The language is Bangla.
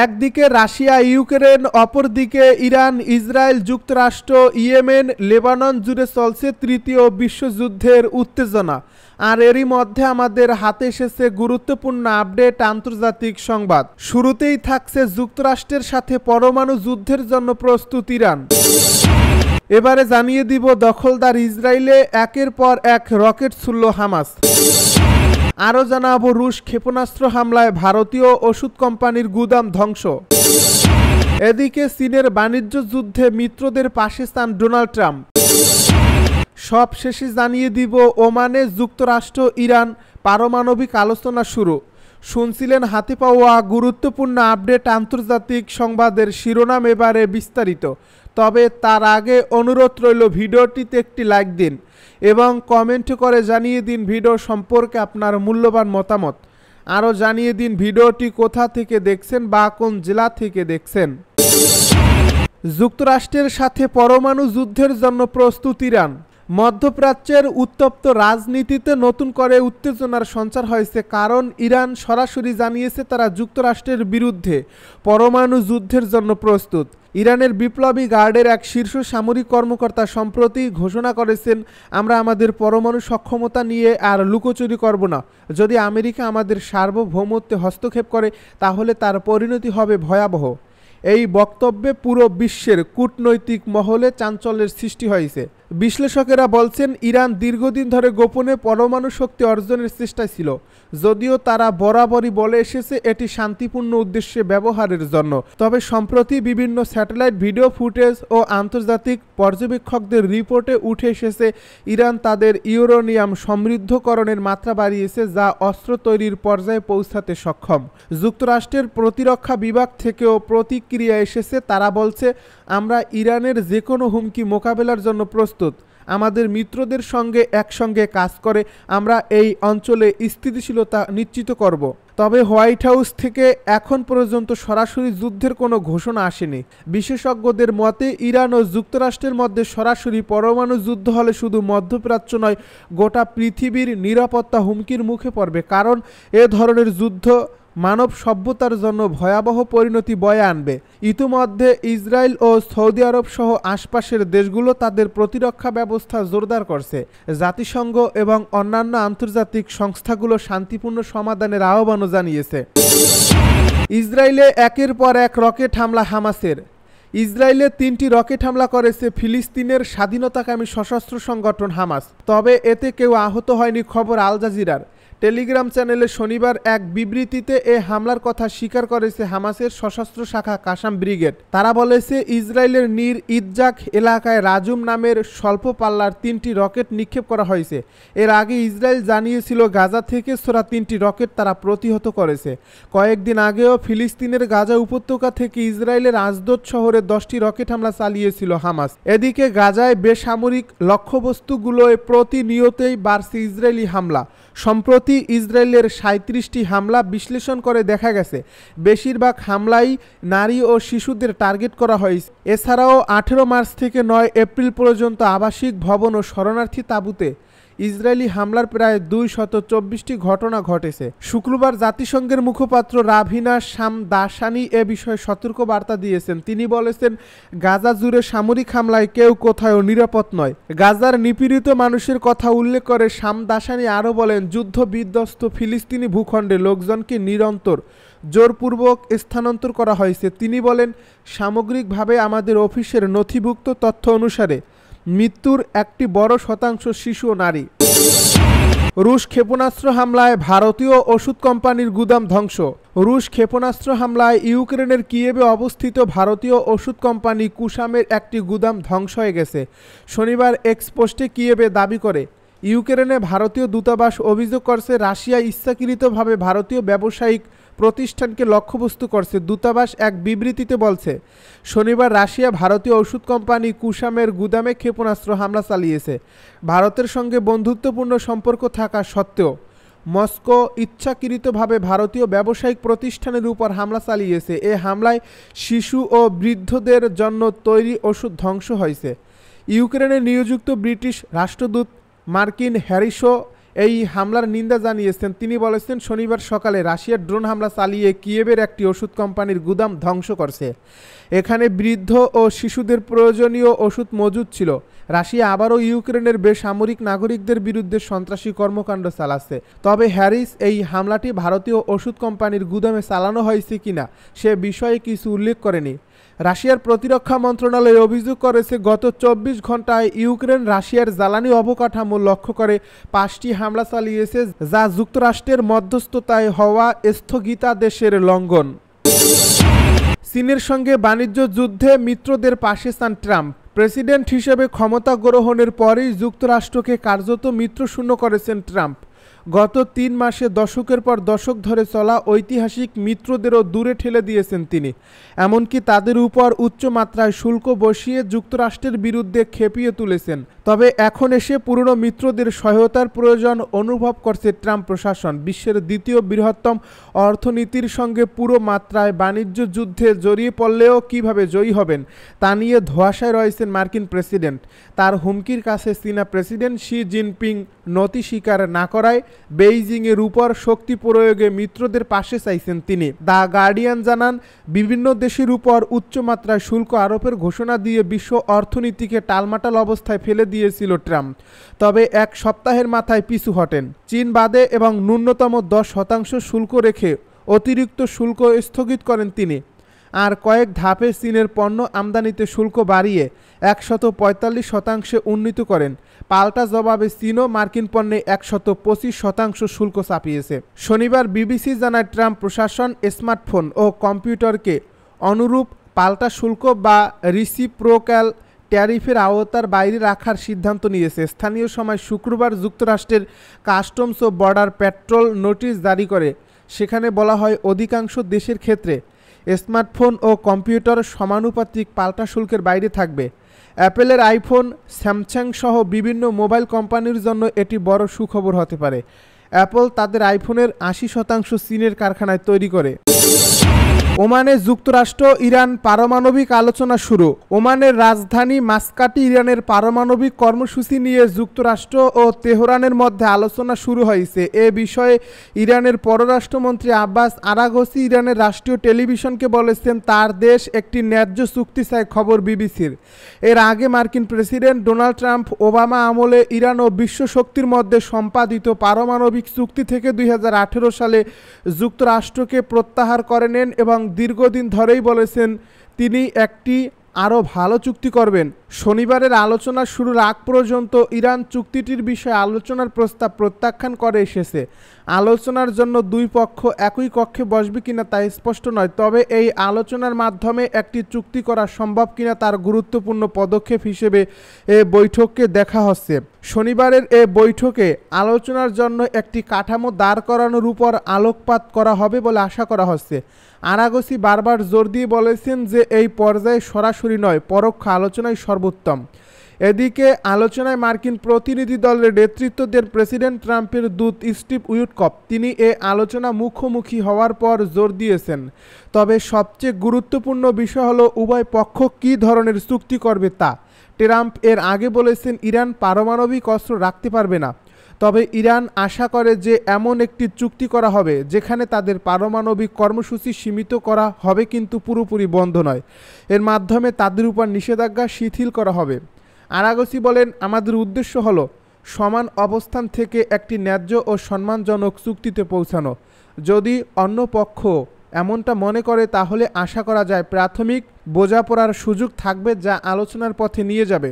একদিকে রাশিয়া ইউক্রেন, অপরদিকে ইরান, ইসরায়েল, যুক্তরাষ্ট্র, ইয়েমেন, লেবানন জুড়ে চলছে তৃতীয় বিশ্বযুদ্ধের উত্তেজনা। আর এরই মধ্যে আমাদের হাতে এসেছে গুরুত্বপূর্ণ আপডেট, আন্তর্জাতিক সংবাদ। শুরুতেই থাকছে যুক্তরাষ্ট্রের সাথে পরমাণু যুদ্ধের জন্য প্রস্তুত ইরান। এবারে জানিয়ে দিব দখলদার ইসরায়েলে একের পর এক রকেট ছুড়ল হামাস। আরও জানাবো রুশ ক্ষেপণাস্ত্র হামলায় ভারতীয় ওষুধ কোম্পানির গুদাম ধ্বংস। এদিকে চীনের বাণিজ্য যুদ্ধে মিত্রদের পাশে স্থান ডোনাল্ড ট্রাম্প। সব শেষে জানিয়ে দিব ওমানে যুক্তরাষ্ট্র ইরান পারমাণবিক আলোচনা শুরু। শুনছিলেন হাতে পাওয়া গুরুত্বপূর্ণ আপডেট, আন্তর্জাতিক সংবাদের শিরোনাম, এবারে বিস্তারিত। তবে তার আগে অনুরোধ রইল ভিডিওটিতে একটি লাইক দিন এবং কমেন্ট করে জানিয়ে দিন ভিডিও সম্পর্কে আপনার মূল্যবান মতামত। আরও জানিয়ে দিন ভিডিওটি কোথা থেকে দেখছেন বা কোন জেলা থেকে দেখছেন। যুক্তরাষ্ট্রের সাথে পরমাণু যুদ্ধের জন্য প্রস্তুত ইরান। মধ্যপ্রাচ্যের উত্তপ্ত রাজনীতিতে নতুন করে উত্তেজনার সঞ্চার হয়েছে, কারণ ইরান সরাসরি জানিয়েছে তারা যুক্তরাষ্ট্রের বিরুদ্ধে পরমাণু যুদ্ধের জন্য প্রস্তুত। ইরানের বিপ্লবী গার্ডের এক শীর্ষ সামরিক কর্মকর্তা সম্প্রতি ঘোষণা করেছেন, আমরা আমাদের পরমাণু সক্ষমতা নিয়ে আর লুকোচুরি করব না। যদি আমেরিকা আমাদের সার্বভৌমত্বে হস্তক্ষেপ করে তাহলে তার পরিণতি হবে ভয়াবহ। এই বক্তব্যে পুরো বিশ্বের কূটনৈতিক মহলে চাঞ্চল্যের সৃষ্টি হয়েছে। বিশ্লেষকেরা বলছেন ইরান দীর্ঘদিন ধরে গোপনে পরমাণু শক্তি অর্জনের চেষ্টায় ছিল, যদিও তারা বরাবরই বলে এসেছে এটি শান্তিপূর্ণ উদ্দেশ্যে ব্যবহারের জন্য। তবে সম্প্রতি বিভিন্ন স্যাটেলাইট ভিডিও ফুটেজ ও আন্তর্জাতিক পর্যবেক্ষকদের রিপোর্টে উঠে এসেছে ইরান তাদের ইউরেনিয়াম সমৃদ্ধকরণের মাত্রা বাড়িয়েছে, যা অস্ত্র তৈরির পর্যায়ে পৌঁছাতে সক্ষম। যুক্তরাষ্ট্রের প্রতিরক্ষা বিভাগ থেকেও প্রতিক্রিয়া এসেছে। তারা বলছে, আমরা ইরানের যে কোনো হুমকি মোকাবেলার জন্য প্রস্তুত। আমাদের মিত্রদের সঙ্গে একসঙ্গে কাজ করে আমরা এই অঞ্চলে স্থিতিশীলতা নিশ্চিত করব। তবে হোয়াইট হাউস থেকে এখন পর্যন্ত সরাসরি যুদ্ধের কোনো ঘোষণা আসেনি। বিশেষজ্ঞদের মতে ইরান ও যুক্তরাষ্ট্রের মধ্যে সরাসরি পরমাণু যুদ্ধ হলে শুধু মধ্যপ্রাচ্য নয়, গোটা পৃথিবীর নিরাপত্তা হুমকির মুখে পড়বে, কারণ এ ধরনের যুদ্ধ মানব সভ্যতার জন্য ভয়াবহ পরিণতি বয়ে আনবে। ইতিমধ্যে ইসরায়েল ও সৌদি আরব সহ আশপাশের দেশগুলো তাদের প্রতিরক্ষা ব্যবস্থা জোরদার করছে। জাতিসংঘ এবং অন্যান্য আন্তর্জাতিক সংস্থাগুলো শান্তিপূর্ণ সমাধানের আহ্বানও জানিয়েছে। ইসরায়েলে একের পর এক রকেট হামলা হামাসের। ইসরায়েলে 3টি রকেট হামলা করেছে ফিলিস্তিনের স্বাধীনতাকামী সশস্ত্র সংগঠন হামাস। তবে এতে কেউ আহত হয়নি, খবর আল জাজিরার। টেলিগ্রাম চ্যানেলে শনিবার এক বিবৃতিতে এ হামলার কথা স্বীকার করেছে হামাসের সশস্ত্র শাখা কাসাম ব্রিগেড। তারা বলেছে ইসরায়েলের নির ইজ্জাক এলাকায় রাজুম নামের স্বল্প পাল্লার 3টি রকেট নিক্ষেপ করা হয়েছে। এর আগে ইসরায়েল জানিয়েছিল গাজা থেকে ছোড়া 3টি রকেট তারা প্রতিহত করেছে। কয়েকদিন আগেও ফিলিস্তিনের গাজা উপত্যকা থেকে ইসরায়েলের আজদোদ শহরে 10টি রকেট হামলা চালিয়েছিল হামাস। এদিকে গাজায় বেসামরিক লক্ষ্যবস্তুগুলোয় প্রতিনিয়তই বাড়ছে ইসরায়েলি হামলা। সম্প্রতি ইসরায়েলের 37টি হামলা বিশ্লেষণ করে দেখা গেছে বেশিরভাগ হামলাই নারী ও শিশুদের টার্গেট করা হয়েছে। এছাড়াও 18 মার্চ থেকে 9 এপ্রিল পর্যন্ত আবাসিক ভবন ও শরণার্থী তাঁবুতে ইসরায়েলি হামলার প্রায় 224টি ঘটনা ঘটেছে। শুক্রবার জাতিসংঘের মুখপাত্র রাভিনা শামদাসানি এ বিষয়ে সতর্ক বার্তা দিয়েছেন। তিনি বলেছেন, গাজা জুড়ে সামরিক হামলায় কেউ কোথাও নিরাপদ নয়। গাজার নিপীড়িত মানুষের কথা উল্লেখ করে শামদাসানি আরও বলেন, যুদ্ধ বিধ্বস্ত ফিলিস্তিনি ভূখণ্ডে লোকজনকে নিরন্তর জোরপূর্বক স্থানান্তর করা হয়েছে। তিনি বলেন, সামগ্রিকভাবে আমাদের অফিসের নথিভুক্ত তথ্য অনুসারে মৃত্যুর একটি বড় শতাংশ শিশু ও নারী। রুশ ক্ষেপণাস্ত্র হামলায় ভারতীয় ওষুধ কোম্পানির গুদাম ধ্বংস। রুশ ক্ষেপণাস্ত্র হামলায় ইউক্রেনের কিয়েভে অবস্থিত ভারতীয় ওষুধ কোম্পানি কুসামের একটি গুদাম ধ্বংস হয়ে গেছে। শনিবার এক্স পোস্টে কিয়েভে দাবি করে ইউক্রেনে ভারতীয় দূতাবাস অভিযোগ করছে রাশিয়া ইচ্ছাকৃতভাবে ভারতীয় ব্যবসায়িক প্রতিষ্ঠানকে লক্ষ্যবস্তু করছে। দূতাবাস এক বিবৃতিতে বলছে, শনিবার রাশিয়া ভারতীয় ওষুধ কোম্পানি কুসামের গুদামে ক্ষেপণাস্ত্র হামলা চালিয়েছে। ভারতের সঙ্গে বন্ধুত্বপূর্ণ সম্পর্ক থাকা সত্ত্বেও মস্কো ইচ্ছাকৃতভাবে ভারতীয় ব্যবসায়িক প্রতিষ্ঠানের উপর হামলা চালিয়েছে। এ হামলায় শিশু ও বৃদ্ধদের জন্য তৈরি ওষুধ ধ্বংস হয়েছে। ইউক্রেনে নিয়োজিত ব্রিটিশ রাষ্ট্রদূত মার্কিন হ্যারিসও এই হামলার নিন্দা জানিয়েছেন। তিনি বলেছেন, শনিবার সকালে রাশিয়ার ড্রোন হামলা চালিয়ে কিয়েভের একটি ওষুধ কোম্পানির গুদাম ধ্বংস করছে। এখানে বৃদ্ধ ও শিশুদের প্রয়োজনীয় ওষুধ মজুদ ছিল। রাশিয়া আবারও ইউক্রেনের বেসামরিক নাগরিকদের বিরুদ্ধে সন্ত্রাসী কর্মকাণ্ড চালাচ্ছে। তবে হ্যারিস এই হামলাটি ভারতীয় ওষুধ কোম্পানির গুদামে চালানো হয়েছে কিনা সে বিষয়ে কিছু উল্লেখ করেনি। রাশিয়ার প্রতিরক্ষা মন্ত্রণালয় অভিযোগ করেছে, গত 24 ঘন্টায় ইউক্রেন রাশিয়ার জ্বালানি অবকাঠামো লক্ষ্য করে 5টি হামলা চালিয়েছে, যা যুক্তরাষ্ট্রের মধ্যস্থতায় হওয়া স্থগিতাদেশের লঙ্ঘন। চীনের সঙ্গে বাণিজ্য যুদ্ধে মিত্রদের পাশে চান ট্রাম্প। প্রেসিডেন্ট হিসেবে ক্ষমতা গ্রহণের পরেই যুক্তরাষ্ট্রকে কার্যত মিত্রশূন্য করেছেন ট্রাম্প। গত 3 মাসে দশকের পর দশক ধরে চলা ঐতিহাসিক মিত্রদেরও দূরে ঠেলে দিয়েছেন তিনি। এমনকি তাদের উপর উচ্চমাত্রায় শুল্ক বসিয়ে যুক্তরাষ্ট্রের বিরুদ্ধে খেপিয়ে তুলেছেন। তবে এখন এসে পুরনো মিত্রদের সহায়তার প্রয়োজন অনুভব করছে ট্রাম্প প্রশাসন। বিশ্বের দ্বিতীয় বৃহত্তম অর্থনীতির সঙ্গে পুরো মাত্রায় বাণিজ্য যুদ্ধে জড়িয়ে পড়লেও কিভাবে জয়ী হবেন তা নিয়ে ধোঁয়াশায় রয়েছেন মার্কিন প্রেসিডেন্ট। তার হুমকির কাছে চীনা প্রেসিডেন্ট শি জিনপিং নতি স্বীকার না করায় বেইজিংয়ের উপর শক্তি প্রয়োগে মিত্রদের পাশে চাইছেন তিনি। দ্য গার্ডিয়ান জানান, বিভিন্ন দেশের উপর উচ্চমাত্রায় শুল্ক আরোপের ঘোষণা দিয়ে বিশ্ব অর্থনীতিকে টালমাটাল অবস্থায় ফেলে দিয়েছিল ট্রাম্প। তবে এক সপ্তাহের মাথায় পিছু হটেন। চীন বাদে এবং ন্যূনতম 10% শুল্ক রেখে অতিরিক্ত শুল্ক স্থগিত করেন তিনি। আর কয়েক ধাপে চীনের পণ্য আমদানিতে শুল্ক বাড়িয়ে 145% উন্নীত করেন। পাল্টা জবাবে চীনও মার্কিন পণ্যে 125% শুল্ক চাপিয়েছে। শনিবার বিবিসি জানায়, ট্রাম্প প্রশাসন স্মার্টফোন ও কম্পিউটারকে অনুরূপ পাল্টা শুল্ক বা রিসিপ্রোক্যাল ট্যারিফের আওতার বাইরে রাখার সিদ্ধান্ত নিয়েছে। স্থানীয় সময় শুক্রবার যুক্তরাষ্ট্রের কাস্টমস ও বর্ডার পেট্রোল নোটিশ জারি করে। সেখানে বলা হয়, অধিকাংশ দেশের ক্ষেত্রে স্মার্টফোন ও কম্পিউটার সমানুপাতিক পাল্টা শুল্কের বাইরে থাকবে। অ্যাপেলের আইফোন, স্যামসাং সহ বিভিন্ন মোবাইল কোম্পানির জন্য এটি বড় সুখবর হতে পারে। অ্যাপল তাদের আইফোনের 80% চীনের কারখানায় তৈরি করে। ওমানে যুক্তরাষ্ট্র ইরান পারমাণবিক আলোচনা শুরু। ওমানের রাজধানী মাস্কাটে ইরানের পারমাণবিক কর্মসূচি নিয়ে যুক্তরাষ্ট্র ও তেহরানের মধ্যে আলোচনা শুরু হয়েছে। এ বিষয়ে ইরানের পররাষ্ট্রমন্ত্রী আব্বাস আরাগচি ইরানের রাষ্ট্রীয় টেলিভিশনকে বলেছেন, তার দেশ একটি ন্যায্য চুক্তি চায়। খবর বিবিসির। এর আগে মার্কিন প্রেসিডেন্ট ডোনাল্ড ট্রাম্প ওবামা আমলে ইরান ও বিশ্ব শক্তির মধ্যে সম্পাদিত পারমাণবিক চুক্তি থেকে 2018 সালে যুক্তরাষ্ট্রকে প্রত্যাহার করে নেন এবং দীর্ঘদিন ধরেই বলেছেন তিনি একটি আরও ভালো চুক্তি করবেন। শনিবারের আলোচনা শুরুর আগ পর্যন্ত ইরান চুক্তিটির বিষয়ে আলোচনার প্রস্তাব প্রত্যাখ্যান করে এসেছে। আলোচনার জন্য দুই পক্ষ একই কক্ষে বসবে কিনা তা স্পষ্ট নয়। তবে এই আলোচনার মাধ্যমে একটি চুক্তি করা সম্ভব কিনা তার গুরুত্বপূর্ণ পদক্ষেপ হিসেবে এ বৈঠককে দেখা হচ্ছে। শনিবারের এ বৈঠকে আলোচনার জন্য একটি কাঠামো দাঁড় করানোর উপর আলোকপাত করা হবে বলে আশা করা হচ্ছে। আরাগচি বারবার জোর দিয়ে বলেছেন যে এই পর্যায়ে সরাসরি নয়, পরোক্ষ আলোচনাই সর্বোত্তম। এদিকে আলোচনায় মার্কিন প্রতিনিধি দলের নেতৃত্ব দেন প্রেসিডেন্ট ট্রাম্পের দূত স্টিভ উইটকফ। তিনি এ আলোচনা মুখোমুখি হওয়ার পর জোর দিয়েছেন, তবে সবচেয়ে গুরুত্বপূর্ণ বিষয় হলো উভয় পক্ষ কী ধরনের চুক্তি করবে তা। ট্রাম্প এর আগে বলেছেন, ইরান পারমাণবিক অস্ত্র রাখতে পারবে না, তবে ইরান আশা করে যে এমন একটি চুক্তি করা হবে যেখানে তাদের পারমাণবিক কর্মসূচি সীমিত করা হবে কিন্তু পুরোপুরি বন্ধ নয়। এর মাধ্যমে তাদের উপর নিষেধাজ্ঞা শিথিল করা হবে। আরাগচি বলেন, আমাদের উদ্দেশ্য হলো সমান অবস্থান থেকে একটি ন্যায্য ও সম্মানজনক চুক্তিতে পৌঁছানো। যদি অন্য পক্ষ এমনটা মনে করে তাহলে আশা করা যায় প্রাথমিক বোঝাপড়ার সুযোগ থাকবে যা আলোচনার পথে নিয়ে যাবে।